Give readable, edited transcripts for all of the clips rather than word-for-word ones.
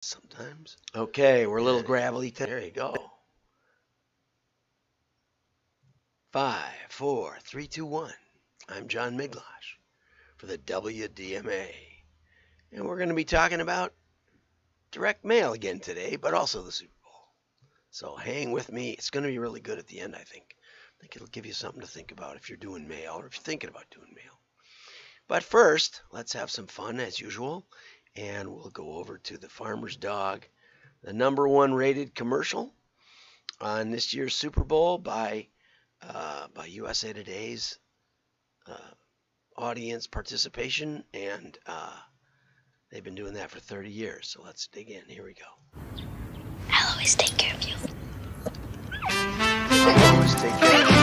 Sometimes. Okay, we're a little gravelly. There you go. 5, 4, 3, 2, 1. I'm John Miglosh for the WDMA. And we're going to be talking about direct mail again today, but also the Super Bowl. So hang with me. It's going to be really good at the end, I think. I think it'll give you something to think about if you're doing mail or if you're thinking about doing mail. But first, let's have some fun as usual. And we'll go over to the Farmer's Dog, the #1 rated commercial on this year's Super Bowl by USA Today's audience participation, and they've been doing that for 30 years. So let's dig in. Here we go. I'll always take care of you. I'll always take care of you.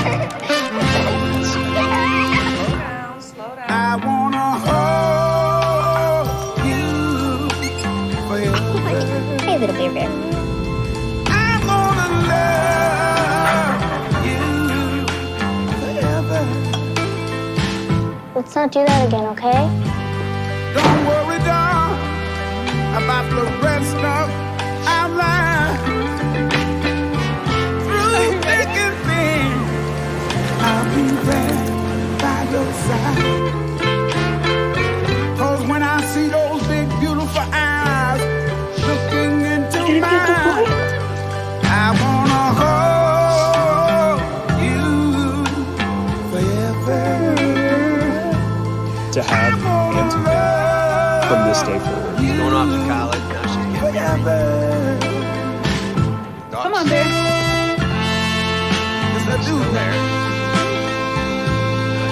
Slow down. I wanna hold you forever. Hey, little bear bear. I wanna love you forever. Let's not do that again, okay? Don't worry, darling, about the rest of our life. Through thick and thin, I'll be there by your side. 'Cause when I see those big, beautiful eyes looking into mine, I wanna hold you forever. To have and to be from this day forward. She's going off to college. Now she's getting married. Come on, bear. Yes, I do. Still there. Now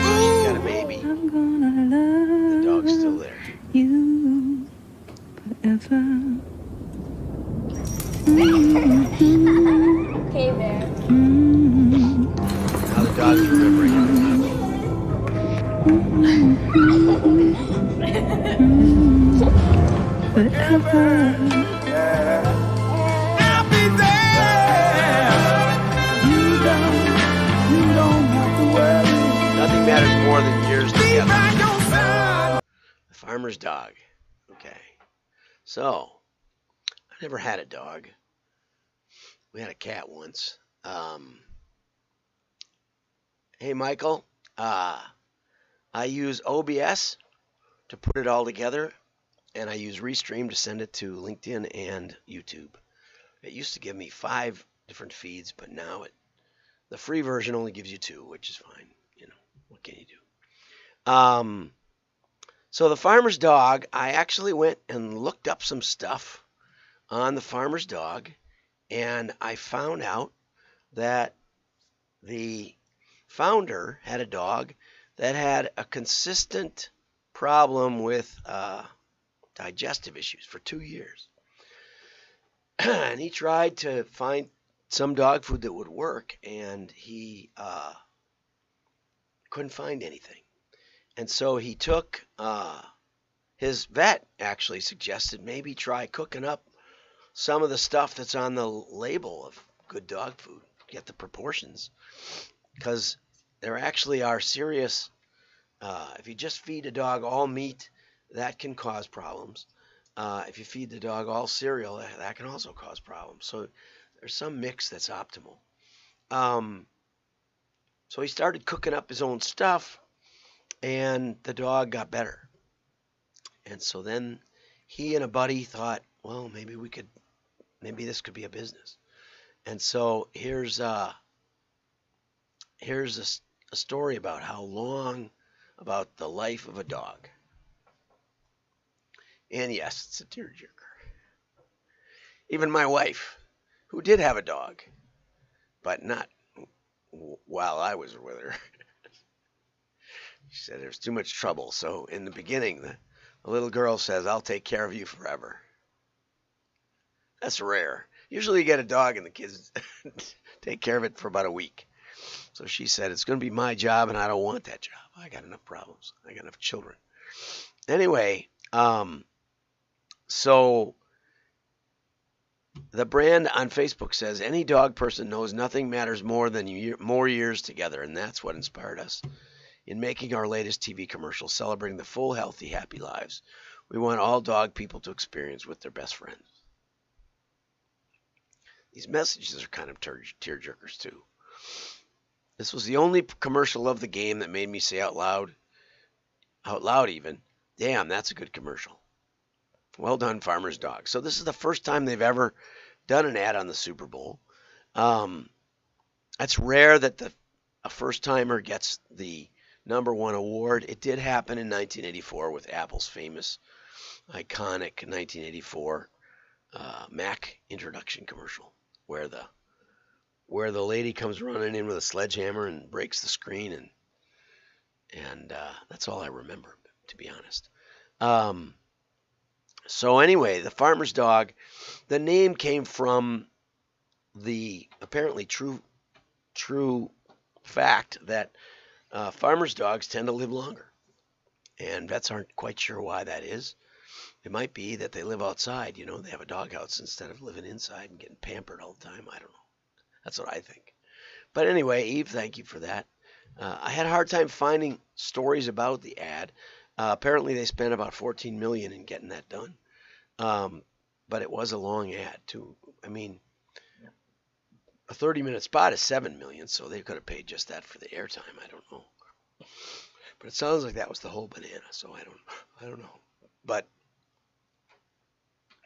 she's got a baby. I'm gonna The love dog's still there. you forever. Okay, bear. Now the dog's remembering everything. I'll be there. You don't have to worry. Nothing matters more than years Be together. by your side. The Farmer's Dog. Okay. So, I never had a dog. We had a cat once. Hey, Michael. I use OBS to put it all together, and I use Restream to send it to LinkedIn and YouTube. It used to give me 5 different feeds, but now the free version only gives you 2, which is fine. You know, what can you do? So the Farmer's Dog, I actually went and looked up some stuff on the Farmer's Dog, and I found out that the founder had a dog that had a consistent problem with digestive issues for 2 years. And he tried to find some dog food that would work, and he couldn't find anything. And so he took, his vet actually suggested maybe try cooking up some of the stuff that's on the label of good dog food, get the proportions, because there actually are serious, if you just feed a dog all meat, that can cause problems. If you feed the dog all cereal, that can also cause problems. So there's some mix that's optimal. So he started cooking up his own stuff, and the dog got better. And so then he and a buddy thought, well, maybe this could be a business. And so here's a story about about the life of a dog. And yes, it's a tearjerker. Even my wife, who did have a dog, but not while I was with her, she said there was too much trouble. So in the beginning, the little girl says, I'll take care of you forever. That's rare. Usually you get a dog and the kids take care of it for about a week. So she said, it's going to be my job, and I don't want that job. I got enough problems. I got enough children. Anyway, so the brand on Facebook says, any dog person knows nothing matters more than more years together, and that's what inspired us In making our latest TV commercial celebrating the full, healthy, happy lives we want all dog people to experience with their best friends. These messages are kind of tearjerkers too. This was the only commercial of the game that made me say out loud even, damn, that's a good commercial. Well done, Farmer's Dog. So this is the first time they've ever done an ad on the Super Bowl. It's rare that a first-timer gets the #1 award. It did happen in 1984 with Apple's famous, iconic 1984 Mac introduction commercial, where the lady comes running in with a sledgehammer and breaks the screen, and that's all I remember, to be honest. So anyway, the Farmer's Dog, the name came from the apparently true fact that farmers' dogs tend to live longer, and vets aren't quite sure why that is. It might be that they live outside, they have a doghouse instead of living inside and getting pampered all the time. I don't know. That's what I think. But anyway, Eve, thank you for that. I had a hard time finding stories about the ad. Apparently they spent about $14 million in getting that done. But it was a long ad too. I mean, a 30-minute spot is $7 million, so they could have paid just that for the airtime. I don't know. But it sounds like that was the whole banana, so I don't know. But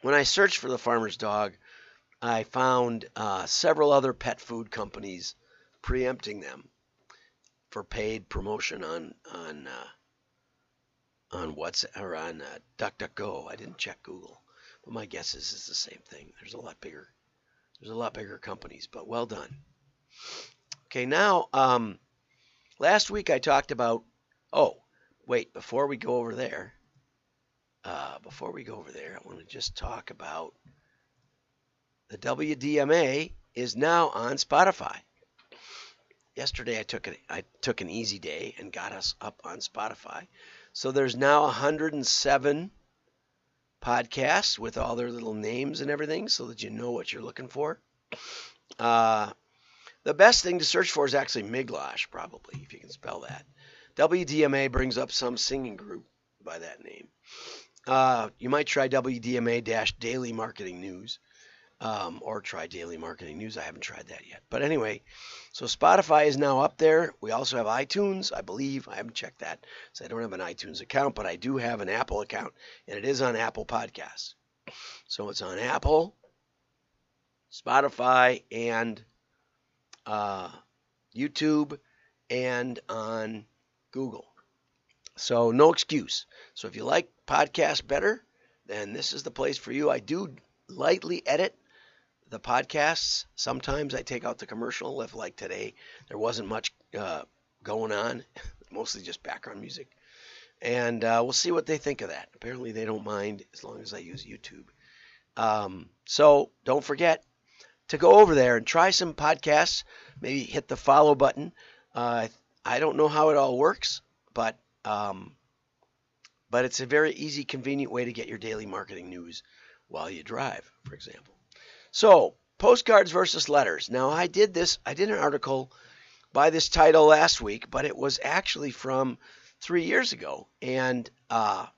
when I searched for the Farmer's Dog, I found several other pet food companies preempting them for paid promotion on DuckDuckGo. I didn't check Google, but my guess is it's the same thing. There's a lot bigger companies, but well done. Okay, now last week I talked about. Oh, wait! Before we go over there, I want to just talk about the WDMA is now on Spotify. Yesterday I took an easy day and got us up on Spotify. So there's now 107 podcasts with all their little names and everything so that you know what you're looking for. The best thing to search for is actually Miglash, probably, if you can spell that. WDMA brings up some singing group by that name. You might try WDMA-Daily Marketing News. Or try Daily Marketing News. I haven't tried that yet. But anyway, so Spotify is now up there. We also have iTunes, I believe. I haven't checked that, so I don't have an iTunes account, but I do have an Apple account, and it is on Apple Podcasts. So it's on Apple, Spotify, and YouTube, and on Google. So no excuse. So if you like podcasts better, then this is the place for you. I do lightly edit the podcasts. Sometimes I take out the commercial. If like today there wasn't much going on, mostly just background music, and we'll see what they think of that. Apparently they don't mind as long as I use YouTube. So don't forget to go over there and try some podcasts. Maybe hit the follow button. I don't know how it all works, but it's a very easy, convenient way to get your daily marketing news while you drive, for example. So, postcards versus letters. Now, I did an article by this title last week, but it was actually from 3 years ago. And I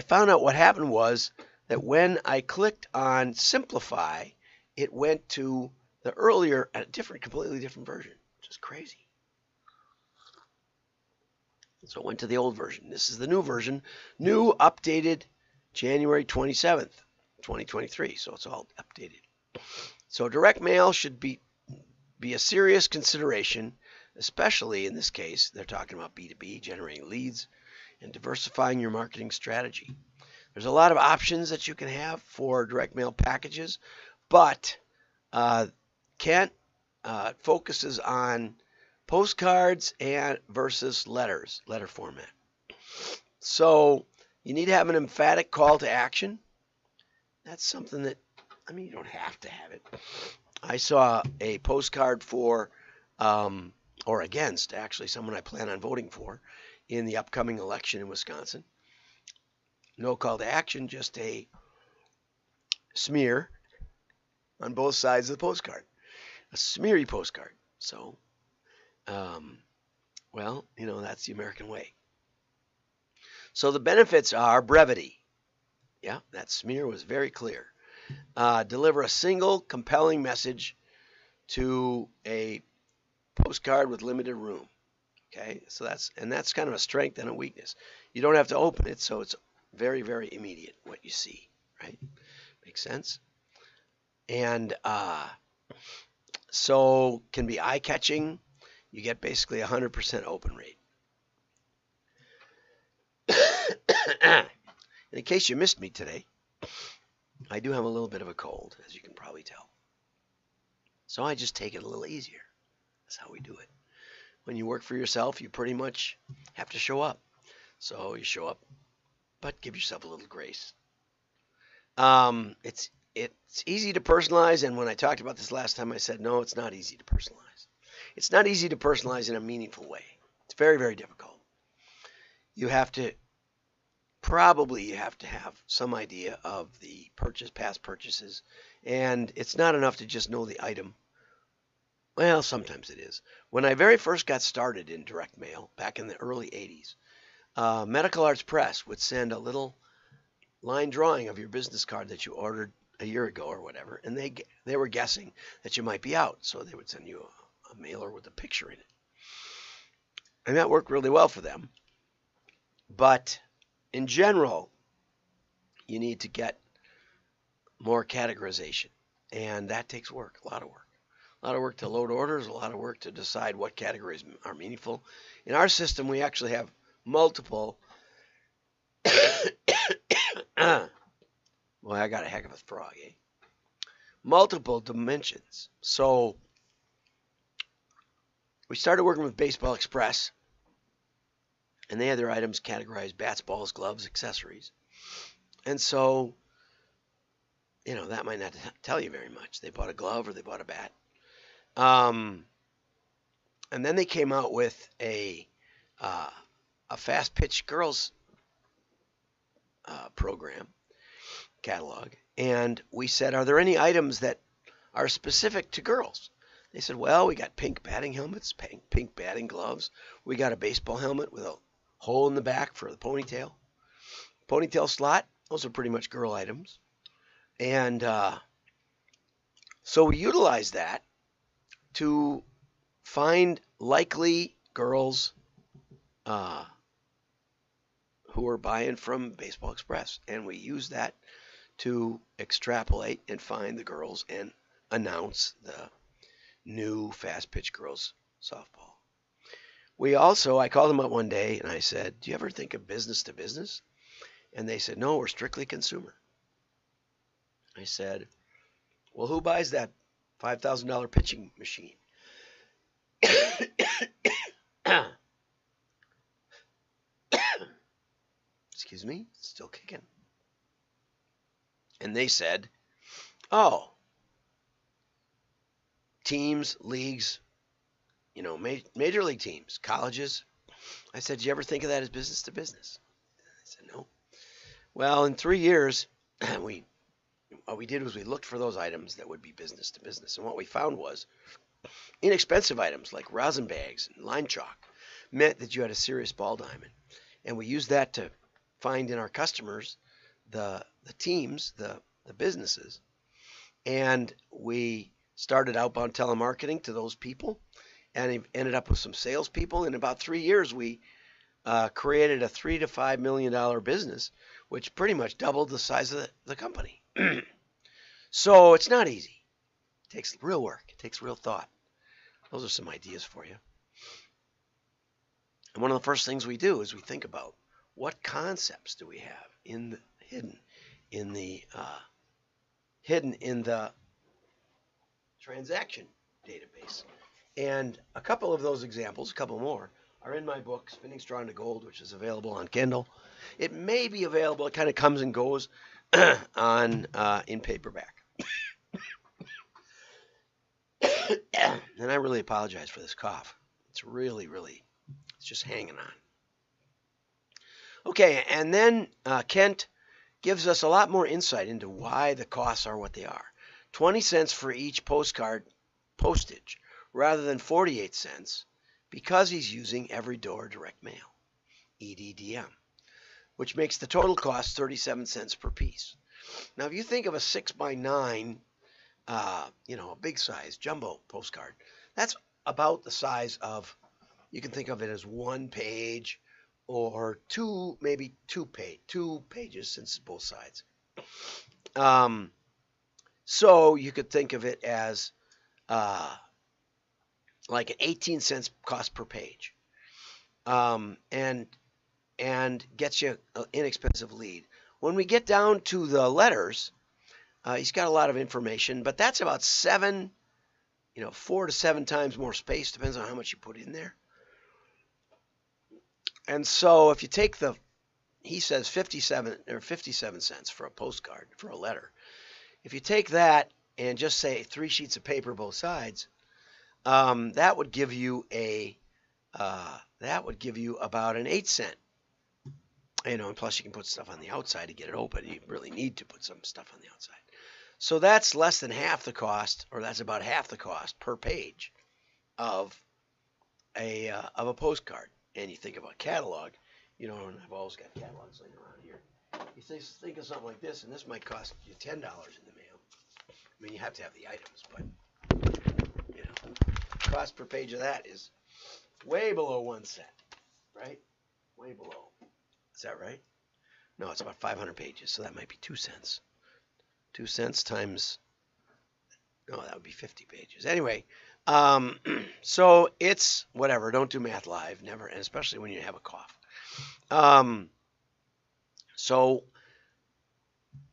found out what happened was that when I clicked on Simplify, it went to the earlier, a completely different version, which is crazy. So it went to the old version. This is the new version, new updated January 27th. 2023, so it's all updated. So direct mail should be a serious consideration, especially in this case, they're talking about B2B, generating leads, and diversifying your marketing strategy. There's a lot of options that you can have for direct mail packages, but Kent focuses on postcards and versus letter format. So you need to have an emphatic call to action. That's something that, you don't have to have it. I saw a postcard for, or against, actually, someone I plan on voting for in the upcoming election in Wisconsin. No call to action, just a smear on both sides of the postcard. A smeary postcard. So, Well, that's the American way. So the benefits are brevity. Yeah, that smear was very clear. Deliver a single compelling message to a postcard with limited room. Okay, so that's kind of a strength and a weakness. You don't have to open it, so it's very, very immediate what you see, right? Makes sense? And so can be eye-catching. You get basically 100% open rate. In case you missed me today, I do have a little bit of a cold, as you can probably tell. So I just take it a little easier. That's how we do it. When you work for yourself, you pretty much have to show up. So you show up, but give yourself a little grace. It's easy to personalize, and when I talked about this last time, I said, no, it's not easy to personalize. It's not easy to personalize in a meaningful way. It's very, very difficult. You have to have some idea of the past purchases, and it's not enough to just know the item. Well, sometimes it is. When I very first got started in direct mail back in the early 80s, Medical Arts Press would send a little line drawing of your business card that you ordered a year ago or whatever, and they were guessing that you might be out, so they would send you a mailer with a picture in it. And that worked really well for them. But in general, you need to get more categorization, and that takes work, a lot of work. A lot of work to load orders, a lot of work to decide what categories are meaningful. In our system, we actually have multiple. Boy, I got a heck of a frog, eh? Multiple dimensions. So we started working with Baseball Express, and they had their items categorized: bats, balls, gloves, accessories. And so, that might not tell you very much. They bought a glove or they bought a bat. And then they came out with a fast pitch girls program catalog, and we said, are there any items that are specific to girls? They said, well, we got pink batting helmets, pink batting gloves. We got a baseball helmet with a hole in the back for the ponytail slot. Those are pretty much girl items. And so we utilized that to find likely girls who are buying from Baseball Express. And we use that to extrapolate and find the girls and announce the new fast pitch girls softball. I called them up one day and I said, do you ever think of business to business? And they said, no, we're strictly consumer. I said, well, who buys that $5,000 pitching machine? Excuse me, still kicking. And they said, oh, teams, leagues, major league teams, colleges. I said, did you ever think of that as business to business? I said, no. Well, in 3 years, what we did was we looked for those items that would be business to business. And what we found was inexpensive items like rosin bags and line chalk meant that you had a serious ball diamond. And we used that to find in our customers the teams, the businesses. And we started outbound telemarketing to those people and ended up with some salespeople. In about 3 years, we created a $3 to $5 million business, which pretty much doubled the size of the company. So it's not easy. It takes real work. It takes real thought. Those are some ideas for you. And one of the first things we do is we think about what concepts do we have hidden in the transaction database. And a couple of those examples, a couple more, are in my book, Spinning Straw into Gold, which is available on Kindle. It may be available. It kind of comes and goes in paperback. And I really apologize for this cough. It's really, it's just hanging on. Okay, and then Kent gives us a lot more insight into why the costs are what they are. 20 cents for each postcard postage rather than 48 cents because he's using every door direct mail, EDDM, which makes the total cost 37 cents per piece. Now, if you think of a 6x9, a big size jumbo postcard, that's about the size of, you can think of it as one page or maybe two pages since it's both sides. So you could think of it as like an 18 cents cost per page, and gets you an inexpensive lead. When we get down to the letters, he's got a lot of information, but that's about 4 to 7 times more space, depends on how much you put in there. And so if you take he says 57 cents for a postcard, for a letter. If you take that and just say 3 sheets of paper both sides, that would give you about an 8 cent. And plus you can put stuff on the outside to get it open. You really need to put some stuff on the outside. So that's less than half the cost, or that's about half the cost per page of a postcard. And you think about catalog, and I've always got catalogs laying around here. You think of something like this, and this might cost you $10 in the mail. I mean, you have to have the items, but cost per page of that is way below 1 cent, right? Way below. Is that right? No, it's about 500 pages, so that might be 2 cents. 2 cents times, that would be 50 pages. Anyway, so it's whatever. Don't do math live, never, and especially when you have a cough. So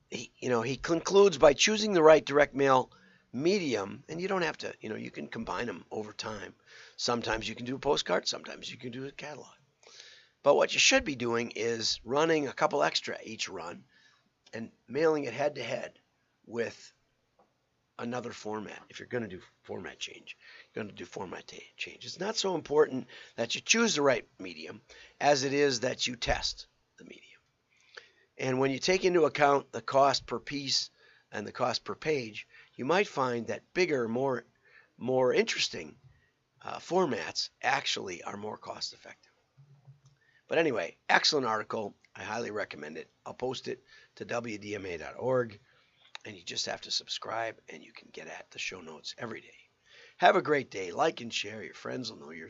he concludes by choosing the right direct mail medium, and you don't have to, you can combine them over time. Sometimes you can do a postcard, sometimes you can do a catalog. But what you should be doing is running a couple extra each run and mailing it head to head with another format. If you're going to do format change, It's not so important that you choose the right medium as it is that you test the medium. And when you take into account the cost per piece and the cost per page, you might find that bigger, more interesting formats actually are more cost effective. But anyway, excellent article. I highly recommend it. I'll post it to wdma.org, and you just have to subscribe, and you can get at the show notes every day. Have a great day. Like and share. Your friends will know you're